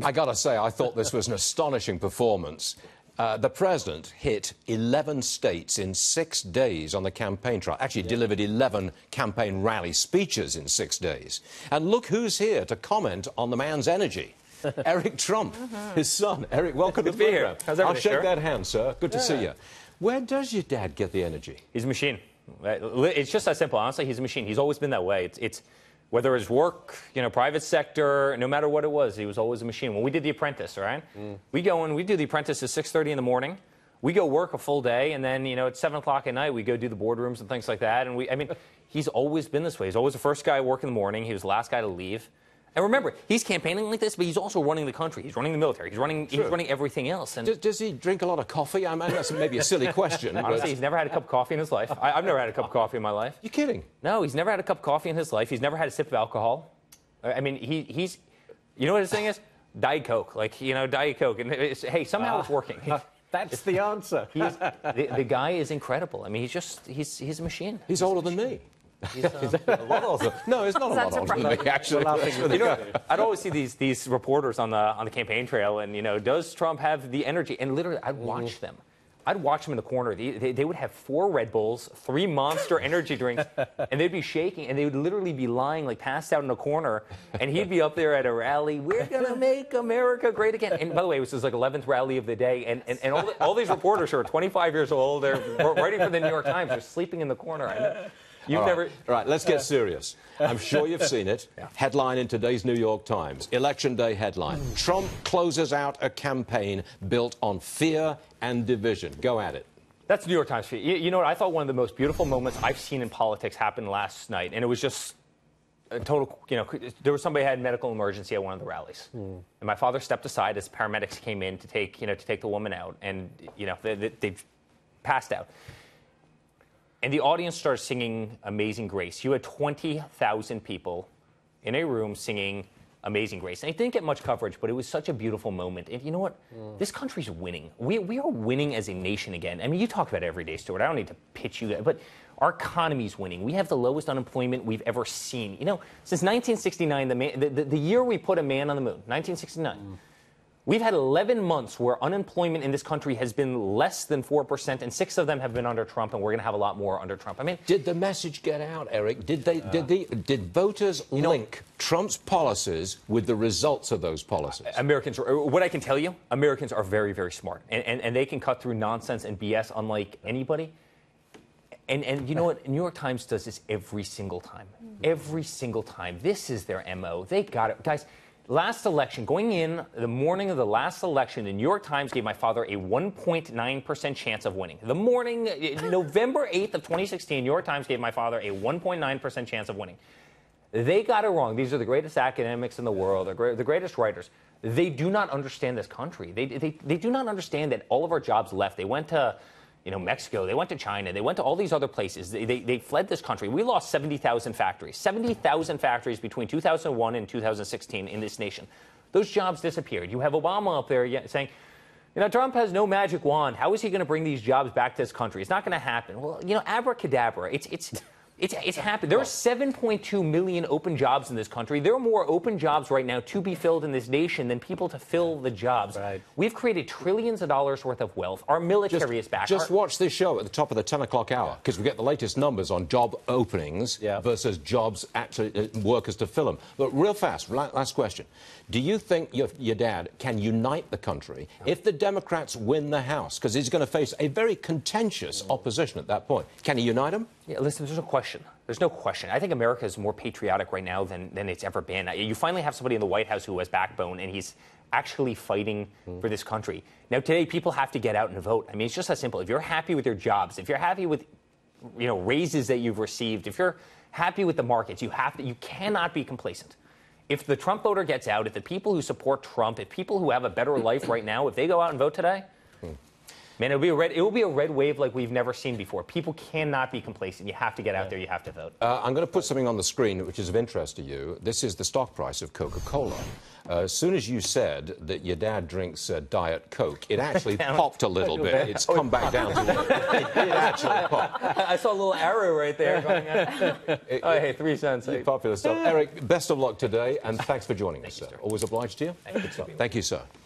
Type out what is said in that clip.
I got to say, I thought this was an astonishing performance. The president hit 11 states in 6 days on the campaign trail. Actually, delivered 11 campaign rally speeches in 6 days. And look who's here to comment on the man's energy. Eric Trump, his son. Eric, welcome to the program. I'll shake that hand, sir. Good to see you. Where does your dad get the energy? He's a machine. It's just that simple. Honestly, he's a machine. He's always been that way. It's whether it's work, private sector, no matter what it was, he was always a machine. When we did The Apprentice, right? We go and we do The Apprentice at 6:30 in the morning. We go work a full day, and then, at 7 o'clock at night, we go do the boardrooms and things like that. And he's always been this way. He's always the first guy to work in the morning. He was the last guy to leave. And remember, he's campaigning like this, but he's also running the country. He's running the military. He's running everything else. And does he drink a lot of coffee? I mean, that's maybe a silly question. Honestly, he's never had a cup of coffee in his life. I've never had a cup of coffee in my life. You kidding? No, he's never had a cup of coffee in his life. He's never had a sip of alcohol. I mean, he's... You know what his thing is? Diet Coke. Diet Coke. And hey, somehow it's working. That's the answer. The guy is incredible. I mean, he's a machine. He's older than me. He's a lot older. No, he's not a lot older than me, actually. I'd always see these reporters on the campaign trail, and does Trump have the energy? And literally, I'd watch them. I'd watch them in the corner. They would have 4 Red Bulls, 3 Monster energy drinks, and they'd be shaking, and they would literally be lying, passed out in a corner, and he'd be up there at a rally, we're going to make America great again. And by the way, it was his 11th rally of the day, and all these reporters who are 25 years old, they're writing for the New York Times, they're sleeping in the corner. All right, let's get serious. I'm sure you've seen it. Headline in today's New York Times. Election Day headline. Trump closes out a campaign built on fear and division. Go at it. That's the New York Times. You know what? I thought one of the most beautiful moments I've seen in politics happened last night, and it was just a total, there was somebody who had a medical emergency at one of the rallies. And my father stepped aside as paramedics came in to take the woman out, and, they passed out. And the audience started singing Amazing Grace. You had 20,000 people in a room singing Amazing Grace. And it didn't get much coverage, but it was such a beautiful moment. And you know what? This country's winning. We are winning as a nation again. I mean, you talk about it every day, Stuart. I don't need to pitch you that. But our economy's winning. We have the lowest unemployment we've ever seen. Since 1969, the year we put a man on the moon, 1969, we've had 11 months where unemployment in this country has been less than 4%, and 6 of them have been under Trump, and we're going to have a lot more under Trump. I mean, did the message get out, Eric? Did voters link Trump's policies with the results of those policies? Americans, what I can tell you, Americans are very, very smart, and they can cut through nonsense and BS unlike anybody. And you know what? New York Times does this every single time. Every single time. This is their MO. They got it. Guys, last election, going in the morning of the last election, the New York Times gave my father a 1.9% chance of winning. The morning, November 8th of 2016, New York Times gave my father a 1.9% chance of winning. They got it wrong. These are the greatest academics in the world, the greatest writers. They do not understand this country. They do not understand that all of our jobs left. They went to Mexico, they went to China, they went to all these other places. They fled this country. We lost 70,000 factories. 70,000 factories between 2001 and 2016 in this nation. Those jobs disappeared. You have Obama up there saying, Trump has no magic wand. How is he going to bring these jobs back to this country? It's not going to happen. Well, abracadabra. It's happened. There are 7.2 million open jobs in this country. There are more open jobs right now to be filled in this nation than people to fill the jobs. Right. We've created trillions of dollars worth of wealth. Our military is back. Just watch this show at the top of the 10 o'clock hour, because we get the latest numbers on job openings versus jobs, actually workers to fill them. But real fast, last question. Do you think your dad can unite the country if the Democrats win the House? Because he's going to face a very contentious opposition at that point. Can he unite them? Yeah, listen, there's no question. There's no question. I think America is more patriotic right now than it's ever been. You finally have somebody in the White House who has backbone, and he's actually fighting for this country. Now, today, people have to get out and vote. I mean, it's just that simple. If you're happy with your jobs, if you're happy with, raises that you've received, if you're happy with the markets, you cannot be complacent. If the Trump voter gets out, if the people who support Trump, if people who have a better life right now, if they go out and vote today, man, it will be a red wave like we've never seen before. People cannot be complacent. You have to get out there. You have to vote. I'm going to put something on the screen which is of interest to you. This is the stock price of Coca-Cola. As soon as you said that your dad drinks Diet Coke, it actually popped a little bit. It's come back down to it did actually pop. I saw a little arrow right there going oh, hey, 3 cents. Hey. Popular stuff. Eric, best of luck today, and thanks for joining us, sir. Always obliged to you. Thank you, sir. Thank you, sir.